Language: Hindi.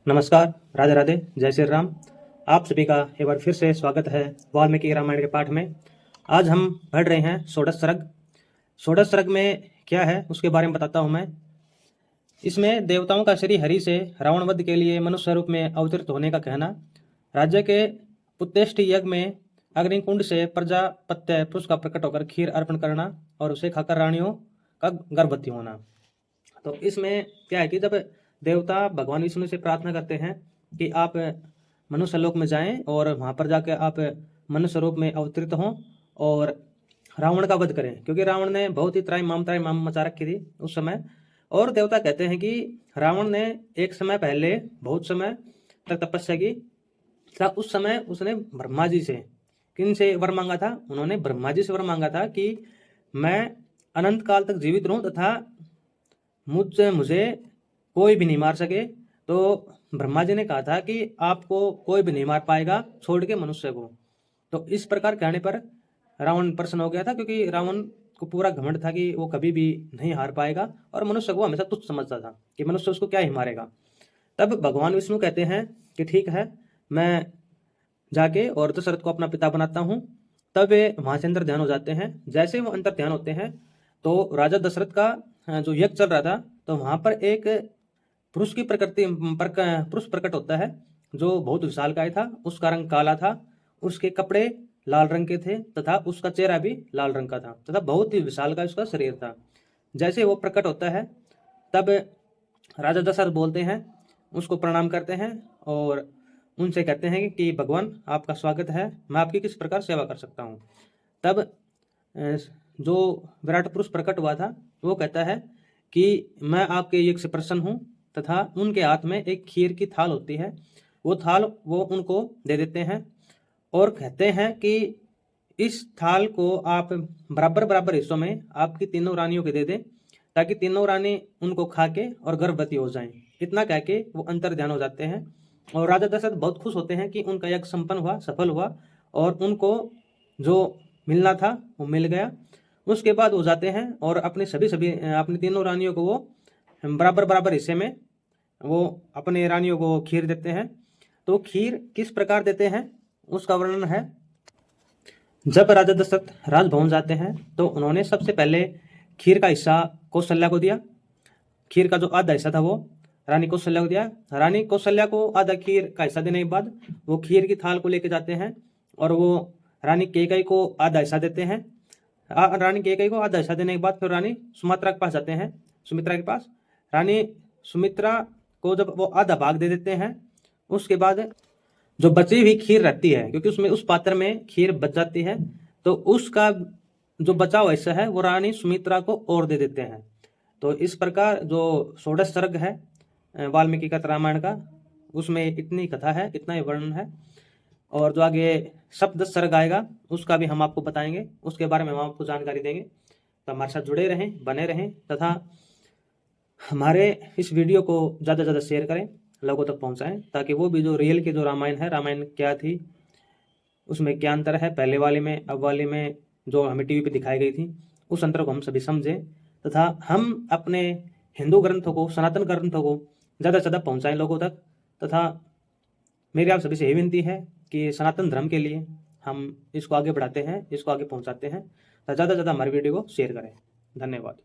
नमस्कार, राधे राधे, जय श्री राम। आप सभी का एक बार फिर से स्वागत है वाल्मीकि रामायण के पाठ में। आज हम पढ़ रहे हैं षोडश सर्ग। षोडश सर्ग में क्या है उसके बारे में बताता हूँ मैं। इसमें देवताओं का श्री हरि से रावण वध के लिए मनुष्य रूप में अवतरित होने का कहना, राज्य के पुत्तेष्टि यज्ञ में अग्निकुंड से प्रजापत्य पुरुष का प्रकट होकर खीर अर्पण करना और उसे खाकर रानियों का गर्भवती होना। तो इसमें क्या है कि जब देवता भगवान विष्णु से प्रार्थना करते हैं कि आप मनुष्य लोक में जाएं और वहां पर जाकर आप मनुष्य रूप में अवतरित हों और रावण का वध करें, क्योंकि रावण ने बहुत ही त्राही मचा रखी थी उस समय। और देवता कहते हैं कि रावण ने एक समय पहले बहुत समय तक तपस्या की था। उस समय उसने ब्रह्मा जी से किन से वर मांगा था? उन्होंने ब्रह्मा जी से वर मांगा था कि मैं अनंत काल तक जीवित रहूं तथा मुझे कोई भी नहीं मार सके। तो ब्रह्मा जी ने कहा था कि आपको कोई भी नहीं मार पाएगा छोड़ के मनुष्य को। तो इस प्रकार कहने पर रावण प्रसन्न हो गया था, क्योंकि रावण को पूरा घमंड था कि वो कभी भी नहीं हार पाएगा और मनुष्य को हमेशा तुच्छ समझता था कि मनुष्य उसको क्या ही मारेगा। तब भगवान विष्णु कहते हैं कि ठीक है, मैं जाके और दशरथ को अपना पिता बनाता हूँ। तब वे वहां से अंतर ध्यान हो जाते हैं। जैसे वो अंतर ध्यान होते हैं तो राजा दशरथ का जो यज्ञ चल रहा था, तो वहां पर एक पुरुष की पुरुष प्रकट होता है जो बहुत विशालकाय था। उसका रंग काला था, उसके कपड़े लाल रंग के थे तथा उसका चेहरा भी लाल रंग का था तथा बहुत ही विशालकाय उसका शरीर था। जैसे वो प्रकट होता है तब राजा दशरथ बोलते हैं, उसको प्रणाम करते हैं और उनसे कहते हैं कि भगवान आपका स्वागत है, मैं आपकी किस प्रकार सेवा कर सकता हूँ। तब जो विराट पुरुष प्रकट हुआ था वो कहता है कि मैं आपके यज्ञ से प्रसन्न हूँ तथा उनके हाथ में एक खीर की थाल होती है। वो थाल वो उनको दे देते हैं और कहते हैं कि इस थाल को आप बराबर बराबर हिस्सों में आपकी तीनों रानियों के दे दें, ताकि तीनों रानी उनको खा के और गर्भवती हो जाएं। इतना कह के वो अंतर ध्यान हो जाते हैं और राजा दशरथ बहुत खुश होते हैं कि उनका यज्ञ संपन्न हुआ, सफल हुआ और उनको जो मिलना था वो मिल गया। उसके बाद वो जाते हैं और अपनी तीनों रानियों को वो बराबर बराबर हिस्से में वो अपने रानियों को खीर देते हैं। तो खीर किस प्रकार देते हैं उसका वर्णन है। जब राजा दशरथ राजभवन जाते हैं तो उन्होंने सबसे पहले खीर का हिस्सा कौशल्या को दिया। खीर का जो आधा हिस्सा था वो रानी कौशल्या को दिया। रानी कौशल्या को आधा खीर का हिस्सा देने के बाद वो खीर की थाल को लेके जाते हैं और वो रानी कैकेयी को आधा हिस्सा देते हैं। रानी कैकेयी को आधा हिस्सा देने के बाद फिर रानी सुमित्रा के पास जाते हैं। सुमित्रा के पास रानी सुमित्रा को जब वो आधा भाग दे देते हैं, उसके बाद जो बची हुई खीर रहती है, क्योंकि उसमें उस पात्र में खीर बच जाती है, तो उसका जो बचा हुआ हिस्सा है वो रानी सुमित्रा को और दे देते हैं। तो इस प्रकार जो षोडश सर्ग है वाल्मीकि का रामायण का, उसमें इतनी कथा है, इतना ही वर्णन है। और जो आगे सप्तदश सर्ग आएगा उसका भी हम आपको बताएंगे, उसके बारे में हम आपको जानकारी देंगे। तो हमारे साथ जुड़े रहें, बने रहें तथा हमारे इस वीडियो को ज़्यादा से ज़्यादा शेयर करें, लोगों तक पहुंचाएं, ताकि वो भी जो रियल की जो रामायण है, रामायण क्या थी, उसमें क्या अंतर है पहले वाले में अब वाले में, जो हमें टीवी पे दिखाई गई थी, उस अंतर को हम सभी समझें तथा हम अपने हिंदू ग्रंथों को, सनातन ग्रंथों को ज़्यादा से ज़्यादा पहुँचाएँ लोगों तक। तथा मेरी आप सभी से यही विनती है कि सनातन धर्म के लिए हम इसको आगे बढ़ाते हैं, इसको आगे पहुँचाते हैं, तो ज़्यादा से ज़्यादा हमारे वीडियो को शेयर करें। धन्यवाद।